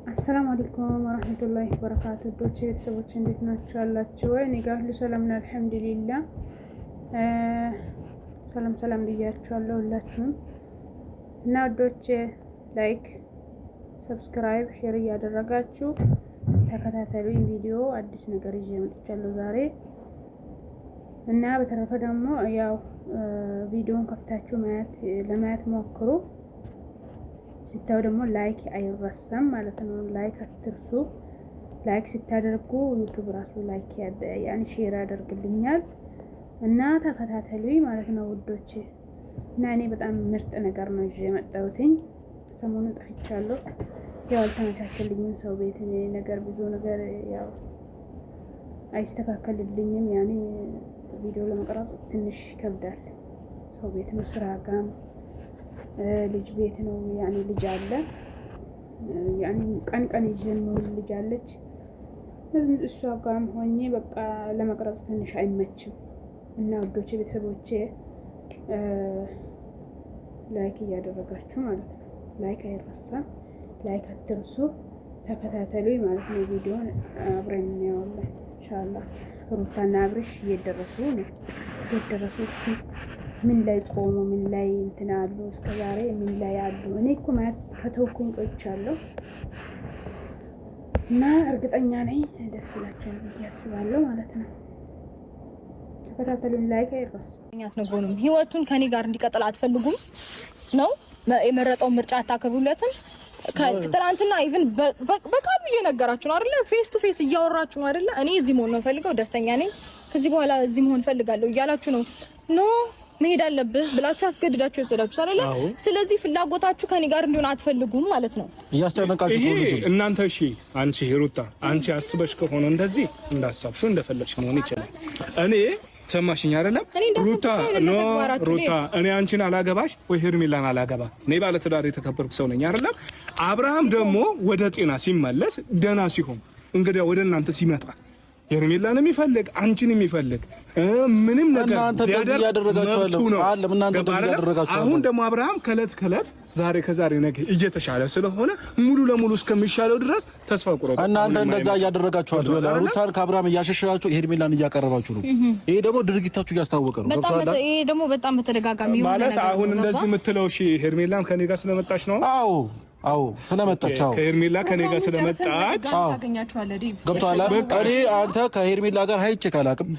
አሰላሙ አለይኩም ወራህመቱላሂ ወበረካቱ። ዶቼ ቤተሰቦች እንዴት ናችሁ? አላችሁ ወይ? እኔ ጋር ሁሉ ሰላም ነው አልሐምዱሊላህ። ሰላም ብያችኋለሁ ሁላችሁም እና ዶቼ ላይክ፣ ሰብስክራይብ፣ ሼር እያደረጋችሁ ተከታተሉኝ። ቪዲዮ አዲስ ነገር ይዤ መጥቻለሁ ዛሬ እና በተረፈ ደግሞ ያው ቪዲዮን ከፍታችሁ ለማየት ሞክሩ። ሲታው ደግሞ ላይክ አይረሳም ማለት ነው። ላይክ አትርሱ። ላይክ ስታደርጉ ዩቲዩብ ራሱ ላይክ ያኔ ሼር ያደርግልኛል እና ተከታተሉኝ ማለት ነው ውዶቼ። እና እኔ በጣም ምርጥ ነገር ነው ይዤ የመጣሁትኝ። ሰሞኑን ጠፍቻለሁ። ያው አልተመቻቸልኝም ሰው ቤት ነገር ብዙ ነገር ያው አይስተካከልልኝም። ያኔ ቪዲዮ ለመቅረጽ ትንሽ ይከብዳል። ሰው ቤት ነው፣ ስራ ጋም ልጅ ቤት ነው። ያኔ ልጅ አለ፣ ያኔ ቀን ይዤን ነው ልጅ አለች። እሷ ጋም ሆኜ በቃ ለመቅረጽ ትንሽ አይመችም እና ወዶቼ ቤተሰቦቼ ላይክ እያደረጋችሁ ማለት ነው። ላይክ አይረሳም። ላይክ አትርሱ። ተከታተሉኝ ማለት ነው። ቪዲዮን አብረን እናየዋለን ኢንሻአላህ። ሩታና አብርሽ እየደረሱ እስኪ ምን ላይ ቆሙ፣ ምን ላይ እንትን አሉ፣ እስከ ዛሬ ምን ላይ አሉ? እኔ እኮ ማለት ከተውኩኝ ቆይቻለሁ እና እርግጠኛ ነኝ ደስ ይላችኋል ብዬ አስባለሁ ማለት ነው። ተከታተሉኝ። ላይክ አይረሳም። አትነግሩንም። ህይወቱን ከኔ ጋር እንዲቀጥል አትፈልጉም ነው የመረጠው ምርጫ አታከብሩለትም። ትናንትና ኢቭን በቃሉ እየነገራችሁ ነው አይደለ? ፌስ ቱ ፌስ እያወራችሁ ነው አይደለ? እኔ እዚህ መሆን ነው ፈልገው፣ ደስተኛ ነኝ፣ ከዚህ በኋላ እዚህ መሆን ፈልጋለሁ እያላችሁ ነው። ኖ መሄድ አለብህ ብላችሁ አስገድዳችሁ ወሰዳችሁ አይደለ? ስለዚህ ፍላጎታችሁ ከኔ ጋር እንዲሆን አትፈልጉም ማለት ነው። እያስጨነቃችሁ ነው እናንተ። እሺ አንቺ ሩታ፣ አንቺ አስበሽ ከሆነ እንደዚህ እንዳሳብሽው እንደፈለግሽ መሆን ይችላል። እኔ ሰማሽኝ አይደለም ሩታ፣ እኔ አንቺን አላገባሽ ወይ ሄርሜላን አላገባ። እኔ ባለ ትዳር የተከበርኩ ሰው ነኝ አይደለም። አብርሃም ደግሞ ወደ ጤና ሲመለስ ደና ሲሆን እንግዲህ ወደ እናንተ ሲመጣ ሄርሜላን የሚፈልግ አንቺን የሚፈልግ ምንም ነገር እናንተ እንደዚህ ያደረጋችሁ አሁን ደግሞ አብርሃም ከለት ዛሬ ከዛሬ ነገ እየተሻለ ስለሆነ ሙሉ ለሙሉ እስከሚሻለው ድረስ ተስፋ ቁረጡ። እናንተ እንደዛ ያደረጋችሁ ሩታን ከአብርሃም እያሸሻችሁ ሄርሜላን እያቀረባችሁ ነው። ይሄ ደግሞ ድርጊታችሁ እያስታወቀ ነው። ይሄ ደግሞ በጣም በተደጋጋሚ ይሆነ ነገር ማለት አሁን እንደዚህ የምትለው እሺ ሄርሜላን ከኔ ጋር ስለመጣች ነው። አዎ ስለመጣች ከሄርሜላ ከኔ ጋር ስለመጣች ታገኛችኋለህ። ዲቭ ገብቷል። እኔ አንተ ከሄርሜላ ጋር አይቼ ካላቅም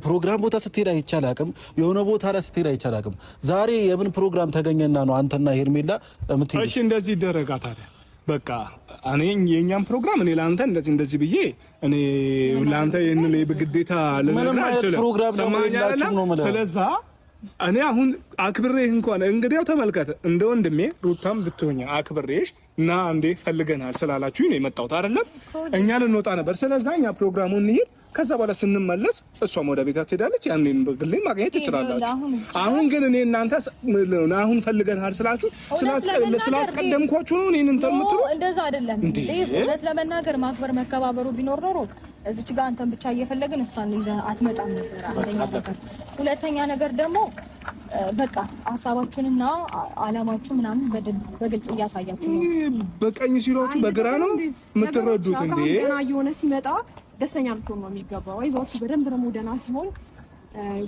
ፕሮግራም ቦታ ስትሄድ አይቼ አላቅም፣ የሆነ ቦታ ላይ ስትሄድ አይቼ አላቅም። ዛሬ የምን ፕሮግራም ተገኘና ነው አንተና ሄርሜላ የምትሄዱ? እሺ እንደዚህ ይደረጋ ታዲያ። በቃ እኔ የኛም ፕሮግራም እኔ ላንተ እንደዚህ ብዬ እኔ ላንተ ይሄንን በግዴታ ምንም አይነት ፕሮግራም ነው ማለት ነው። ስለዛ እኔ አሁን አክብሬህ እንኳን እንግዲያው ተመልከተ፣ እንደ ወንድሜ ሩታም ብትሆኛ አክብሬሽ እና እንዴ ፈልገናል ስላላችሁኝ ነው የመጣሁት አይደለም። እኛ ልንወጣ ነበር። ስለዚህ እኛ ፕሮግራሙን እንሂድ፣ ከዛ በኋላ ስንመለስ እሷም ወደ ቤታ ትሄዳለች። ያንን በግሌ ማግኘት ትችላላችሁ። አሁን ግን እኔ እናንተ አሁን ፈልገናል ስላችሁ ስላስቀደምኳችሁ ነው እኔን እንትን የምትሉ። እንደዛ አይደለም እንዴ። እውነት ለመናገር ማክበር መከባበሩ ቢኖር ኖሮ እዚች ጋር አንተን ብቻ እየፈለግን እሷን ይዘህ አትመጣም ነበር። አንደኛ ነገር፣ ሁለተኛ ነገር ደግሞ በቃ ሀሳባችሁንና አላማችሁ ምናምን በግልጽ እያሳያችሁ ነው። በቀኝ ሲሏችሁ በግራ ነው የምትረዱት እንዴ። ገና እየሆነ ሲመጣ ደስተኛ ልትሆን ነው የሚገባው። አይዟችሁ በደንብ ደግሞ ደህና ሲሆን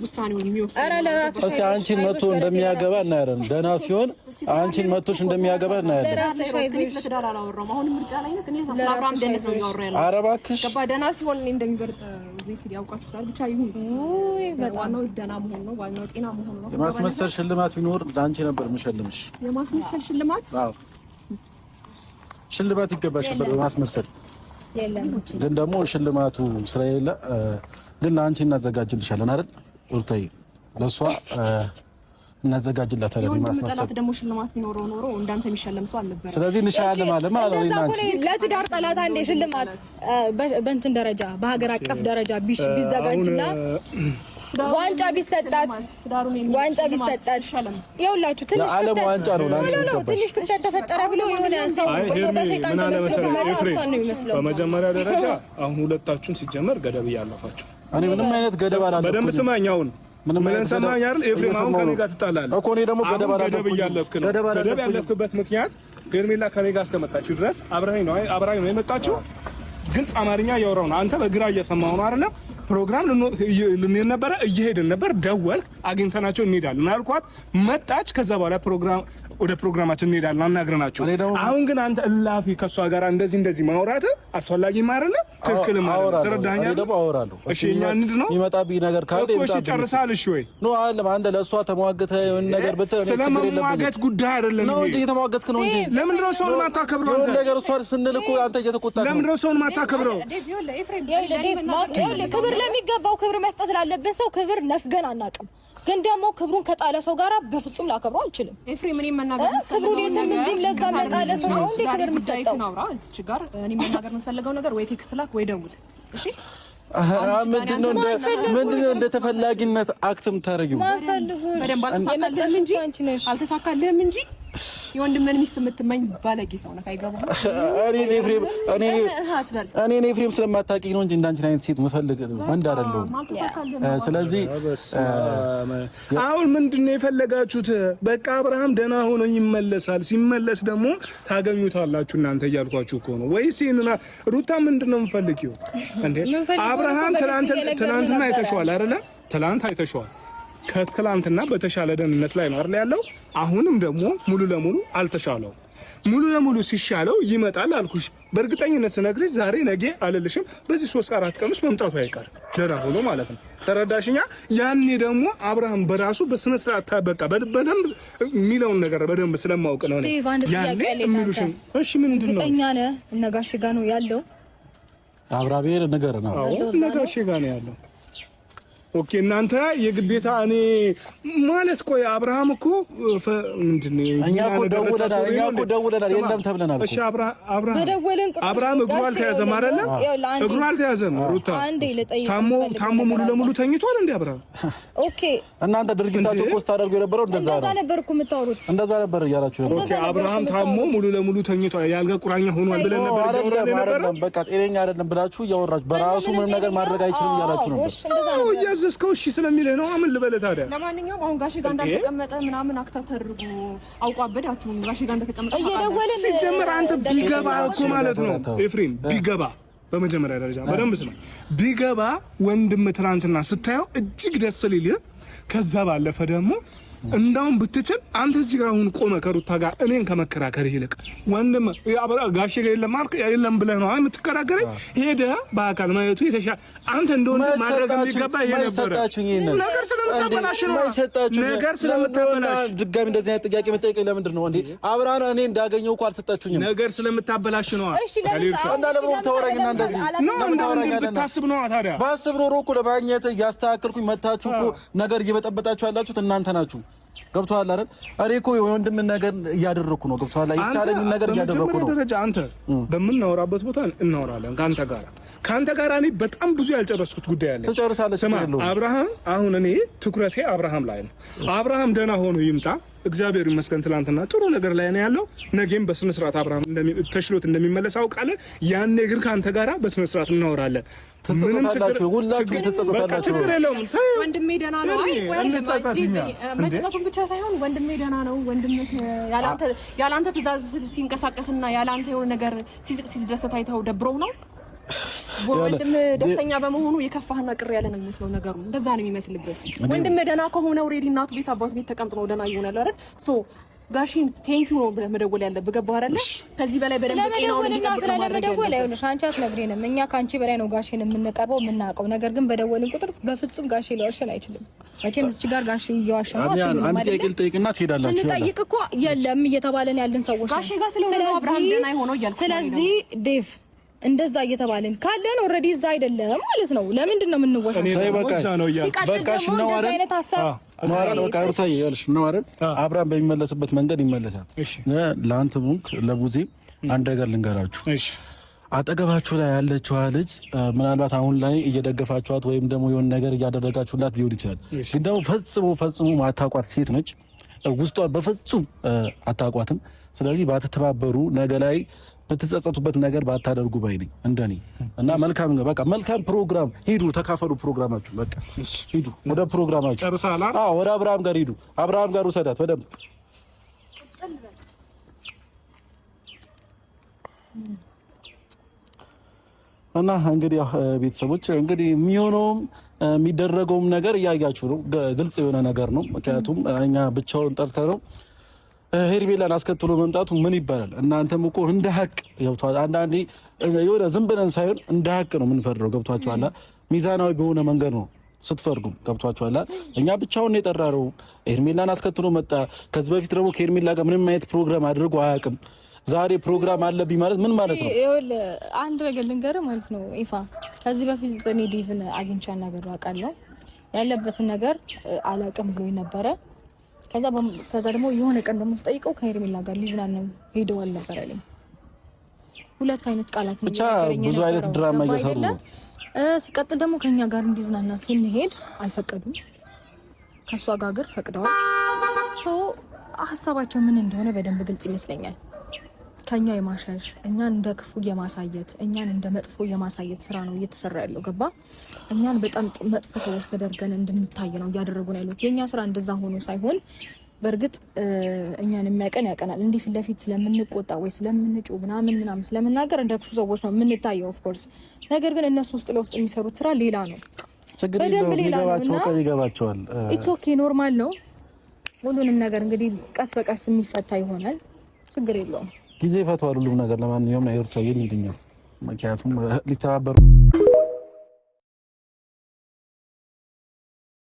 ውሳኔውን የሚወስነው። ኧረ ለራስሽ እስኪ አንቺን መጥቶ እንደሚያገባ እናያለን። ደህና ሲሆን አንቺን መጥቶሽ እንደሚያገባ እናያለን። ለራስሽ አይዞሽ። ለትዳር አላወራሁም። አሁን ምርጫ ላይ ነው። እኔ አብርሃም ደህና ነው ያወራው ያለው። ኧረ እባክሽ ገባ። ደህና ሲሆን እኔ እንደሚበርጥ ሪሲል ያውቃችኋል። ብቻ ይሁን። ዋናው ደህና መሆን ነው። ዋናው ጤና መሆን ነው። የማስመሰል ሽልማት ቢኖር ለአንቺ ነበር የምሸልምሽ። የማስመሰል ሽልማት? አዎ ሽልማት ይገባሽ ነበር በማስመሰል። የለም ግን ደግሞ ሽልማቱ ስለሌለ ግን አንቺ እናዘጋጅልሻለን አይደል? ሩታዬ ለሷ እናዘጋጅላታለን። ማስመሰል ደግሞ ሽልማት ቢኖረው ኖሮ እንዳንተ የሚሸለም ሰው አልነበረ። ስለዚህ እንሻለን ማለት ነው። ለትዳር ጠላት አንዴ ሽልማት በእንትን ደረጃ በሀገር አቀፍ ደረጃ ቢዘጋጅና ዋንጫ ቢሰጣት ይኸውላችሁ ትንሽ ዓለም ዋንጫ ነው ትንሽ ክፍተት ተፈጠረ ብሎ የሆነ ሰው በሰይጣን ተመስሎ ቢመጣ እሷን ነው የሚመስለው። በመጀመሪያ ደረጃ አሁን ሁለታችሁም ሲጀመር ገደብ እያለፋችሁ። እኔ ምንም አይነት ገደብ አላልኩም። በደንብ ስማኝ። አሁን ምን ሰማኝ አይደል? ኤፍሬም አሁን ከኔ ጋር ትጣላለህ እኮ። እኔ ደግሞ ገደብ ያለፍክ ነው። ገደብ ያለፍክበት ምክንያት ሄርሜላ ከኔ ጋር እስከመጣችሁ ድረስ አብራኝ ነው የመጣችው። ግልጽ አማርኛ እያወራሁ ነው። አንተ በግራ እየሰማሁ ነው አይደል? ፕሮግራም ልንሄድ ነበረ፣ እየሄድን ነበር። ደወልክ፣ አግኝተናቸው እንሄዳለን አልኳት። መጣች። ከዛ በኋላ ወደ ፕሮግራማችን እንሄዳለን አናግረናቸው። አሁን ግን አንተ እላፊ ከሷ ጋር እንደዚህ ማውራት አስፈላጊ ማረለ ትክክል ማለት ተረዳኛ። እኔ ደግሞ አወራለሁ። እሺ እኛ እንድ ነው ይመጣብኝ ነገር ካለ እሺ ጨርሳል። እሺ ወይ ኖ አለ አንተ ለሷ ተሟገተ የሆነ ነገር ብትል ስለማሟገት ጉዳይ አይደለም ነው እንጂ የተሟገትክ ነው እንጂ ለምንድን ነው ሰውን ማታከብረው? አንተ ነገር እሷ ስንል እኮ አንተ እየተቆጣህ ነው። ለምንድን ነው ሰውን ማታከብረው? ክብር ለሚገባው ክብር መስጠት ላለበት ሰው ክብር ነፍገን አናውቅም። ግን ደግሞ ክብሩን ከጣለ ሰው ጋር በፍጹም ላከብረው አልችልም። ኤፍሬም እኔ መናገር ክብሩን የተምዝም ለዛ ለጣለ ሰው ነው እንዴ ክብር የሚሰጠው? አውራ እዚች ጋር እኔ መናገር የምትፈልገው ነገር ወይ ቴክስት ላክ ወይ ደውል። እሺ ምንድነው እንደ ተፈላጊነት አክትም ታረጊው በደንብ አልተሳካልህም እንጂ የወንድምን ሚስት የምትመኝ ባለጌ ሰው ነህ። አይገባም። እኔ ኤፍሬም ስለማታውቂኝ ነው እንጂ እንዳንቺ አይነት ሴት መፈልግ ወንድ አይደለሁም። ስለዚህ አሁን ምንድነው የፈለጋችሁት? በቃ አብርሃም ደህና ሆኖ ይመለሳል። ሲመለስ ደግሞ ታገኙታላችሁ እናንተ እያልኳችሁ እኮ ነው። ወይስ ይሄንና ሩታ ምንድነው የምፈልጊው እንዴ? አብርሃም ትናንትና አይተሽዋል አይደለ? ትናንት አይተሽዋል። ከትላንትና በተሻለ ደህንነት ላይ ነው አይደል ያለው። አሁንም ደግሞ ሙሉ ለሙሉ አልተሻለው። ሙሉ ለሙሉ ሲሻለው ይመጣል አልኩሽ። በእርግጠኝነት ስነግርሽ ዛሬ ነገ አልልሽም፣ በዚህ 3-4 ቀን ውስጥ መምጣቱ አይቀር ደህና ሆኖ ማለት ነው። ተረዳሽኛ? ያኔ ደግሞ አብርሃም በራሱ በስነ ስርዓት በቃ በደንብ የሚለውን ነገር በደንብ ስለማውቅ ነው ያኔ እምሉሽ። እሺ ምንድነው? እርግጠኛ ነህ እነጋሽ ጋር ነው ያለው? አብራቤር ነገር ነው። አዎ እነጋሽ ጋር ነው ያለው። ኦኬ እናንተ የግዴታ እኔ ማለት ቆይ አብርሃም እኮ ምንድነው? እኛ እኮ ደውለናል የለም ተብለናል። እሺ አብርሃም እግሩ አልተያዘም አይደል? እግሩ አልተያዘም። ሩታ ታሞ ሙሉ ለሙሉ ተኝቷል እንዴ አብርሃም? ኦኬ እናንተ ድርጊታችሁ እኮ ስታደርጉ የነበረው እንደዛ ነበር እኮ የምታወሩት። እንደዛ ነበር እያላችሁ ነበር። ኦኬ አብርሃም ታሞ ሙሉ ለሙሉ ተኝቷል ያልጋ ቁራኛ ሆኗል ብለን ነበር። በቃ ጤነኛ አይደለም ብላችሁ እያወራችሁ በራሱ ምንም ነገር ማድረግ አይችልም እያላችሁ ነበር። እስከው እሺ ስለሚልህ ነው። ምን ልበልህ ታዲያ? ለማንኛውም አሁን ጋሼ ጋር እንዳልተቀመጠ ምናምን አክታ ተርጉ አውቋበድ አትሁን። ጋሼ ጋር እንደተቀመጠ እየደወልን ሲጀመር አንተ ቢገባ እኮ ማለት ነው ኤፍሬም ቢገባ በመጀመሪያ ደረጃ በደንብ ስማ። ቢገባ ወንድም ትናንትና ስታየው እጅግ ደስ ሊል ከዛ ባለፈ ደግሞ እንዳውም ብትችል አንተ እዚህ ጋር አሁን ቆመ ከሩታ ጋር እኔን ከመከራከር ይልቅ ወንድም ጋሼ ጋር የለም ብለህ ነው የምትከራከረኝ። ሄደህ በአካል ማየቱ የተሻለ አንተ እንደሆነ ማድረግ የሚገባ የነበረ ነገር ስለምታበላሽ ነው። ነገር ስለምታበላሽ ድጋሚ እንደዚህ አይነት ጥያቄ መጠየቅ ለምንድን ነው እንዴ? አብራን እኔ እንዳገኘው እኮ አልሰጣችሁኝም። ነገር ስለምታበላሽ ነው። እሺ ለምን ተወራኝና እንደዚህ ነው ብታስብ ነው ታዲያ። ባስብ ኖሮ እኮ ለማግኘት እያስተካከልኩኝ መታችሁ እኮ ነገር እየበጠበጣችሁ ያላችሁት እናንተ ናችሁ። ገብቶሃል አይደል? እኔ እኮ የወንድም ነገር እያደረኩ ነው። ገብቶሃል? አይቻለኝ ነገር እያደረኩ ነው። ደረጃ አንተ በምናወራበት ቦታ እናወራለን ካንተ ጋር እኔ በጣም ብዙ ያልጨረስኩት ጉዳይ አለ። ትጨርሳለህ። ስማ አብርሃም፣ አሁን እኔ ትኩረቴ አብርሃም ላይ ነው። አብርሃም ደህና ሆኖ ይምጣ። እግዚአብሔር ይመስገን ትናንትና ጥሩ ነገር ላይ ነው ያለው። ነገም በስነ ስርዓት አብርሃም ተሽሎት እንደሚመለስ አውቃለሁ። ያኔ ግን ካንተ ጋራ በስነ ስርዓት እናወራለን። ምንም ችግር ሁላችሁም ትጸጸታላችሁ። ችግር የለውም። ወንድሜ ደህና ነው። አይ መጸጸቱን ብቻ ሳይሆን ወንድሜ ደህና ነው። ወንድምህ ያላንተ ትእዛዝ ሲንቀሳቀስና ያላንተ የሆነ ነገር ሲደሰት አይተው ደብረው ነው። ወንድም ደስተኛ በመሆኑ የከፋህና ቅር ያለ ነው የሚመስለው ነገሩ። እንደዛ ነው የሚመስልበት። ወንድም ደህና ከሆነ ኦሬዲ እናቱ ቤት አባቱ ቤት ተቀምጦ ነው ደህና ይሆናል አይደል? ሶ ጋሽን ቴንኪው ነው ብለህ መደወል ያለብህ። ገባህ አይደል? ከዚህ በላይ በደንብ ጤናውን እንዲጠብቅ ነው ማድረግ ያለብህ። አይሆንሽ አንቺ አትነግሪንም። እኛ ካንቺ በላይ ነው ጋሽን የምንቀርበው የምናውቀው። ነገር ግን በደወልን ቁጥር በፍጹም ጋሽ ሊዋሸን አይችልም። መቼም እዚህ ጋር ጋሽ እየዋሸ ነው አትሉም ማለት ነው። አንዴ ጠይቅና ትሄዳላችሁ። ስንጠይቅ እኮ የለም እየተባለን ያለን ሰዎች ጋሽ ጋር ስለሆነ አብርሃም ደህና ይሆነው እያልኩ። ስለዚህ ዴቭ እንደዛ እየተባለን ካለን ኦሬዲ እዛ አይደለም ማለት ነው። ለምንድን ነው የምንወሻው? በቃሽ ነው አይደል? አብርሃም በሚመለስበት መንገድ ይመለሳል። ለአንተ ሙንክ ለቡዜም አንድ ነገር ልንገራችሁ። አጠገባችሁ ላይ ያለችዋ ልጅ ምናልባት አሁን ላይ እየደገፋችኋት ወይም ደግሞ የሆነ ነገር እያደረጋችሁላት ሊሆን ይችላል። ግን ደግሞ ፈጽሞ ማታቋት ሴት ነች። ውስጧን በፍጹም አታቋትም። ስለዚህ ባትተባበሩ ነገ ላይ በተጸጸቱበት ነገር ባታደርጉ ባይ ነኝ እንደኔ እና መልካም ፕሮግራም ሂዱ ተካፈሉ ፕሮግራማችሁ በቃ ሂዱ ወደ ፕሮግራማችሁ ጨርሳላ ወደ አብርሃም ጋር ሂዱ አብርሃም ጋር ወሰዳት በደንብ እና እንግዲህ ቤተሰቦች እንግዲህ የሚሆነውም የሚደረገውም ነገር እያያችሁ ነው ግልጽ የሆነ ነገር ነው ምክንያቱም እኛ ብቻውን ጠርተነው ሄርሜላን አስከትሎ መምጣቱ ምን ይባላል እናንተም እኮ እንደ ሀቅ ገብቷል አንዳንዴ የሆነ ዝም ብለን ሳይሆን እንደ ሀቅ ነው የምንፈርደው ገብቷችኋል ሚዛናዊ በሆነ መንገድ ነው ስትፈርዱም ገብቷችኋል እኛ ብቻውን የጠራረው ሄርሜላን አስከትሎ መጣ ከዚህ በፊት ደግሞ ከሄርሜላ ጋር ምንም አይነት ፕሮግራም አድርጎ አያውቅም ዛሬ ፕሮግራም አለብኝ ማለት ምን ማለት ነው ይኸውልህ አንድ ነገር ልንገርህ ማለት ነው ኢፋ ከዚህ በፊት እኔ ዲቭን አግኝቻ ነገር አውቃለሁ ያለበትን ነገር አላውቅም ብሎኝ ነበረ ከዛ ደግሞ የሆነ ቀን ደግሞ ስጠይቀው ከሄርሜላ ጋር ሊዝናኑ ሄደዋል ነበር አለኝ ሁለት አይነት ቃላት ነው ብቻ ብዙ አይነት ድራማ እየሰሩ ነው ሲቀጥል ደግሞ ከኛ ጋር እንዲዝናና ስንሄድ አልፈቀዱም ከሷ ጋር ፈቅደዋል ሶ ሐሳባቸው ምን እንደሆነ በደንብ ግልጽ ይመስለኛል ከኛ የማሻሽ እኛን እንደ ክፉ የማሳየት እኛን እንደ መጥፎ የማሳየት ስራ ነው እየተሰራ ያለው ገባ እኛን በጣም መጥፎ ሰዎች ተደርገን እንድንታይ ነው ያደረጉን ያሉት የኛ ስራ እንደዛ ሆኖ ሳይሆን በርግጥ እኛን የሚያቀን ያቀናል እንዲህ ፊት ለፊት ስለምንቆጣ ወይ ስለምንጩ ምናምን ስለምናገር እንደ ክፉ ሰዎች ነው የምንታየው ኦፍ ኮርስ ነገር ግን እነሱ ውስጥ ለውስጥ የሚሰሩት ስራ ሌላ ነው በደንብ ሌላ ነው ይገባቸዋል ኢትስ ኦኬ ኖርማል ነው ሁሉንም ነገር እንግዲህ ቀስ በቀስ የሚፈታ ይሆናል ችግር የለውም ጊዜ ፈቷል ሁሉም ነገር ለማንኛውም ነው ይርታ የሚገኘው ምክንያቱም ሊተባበሩ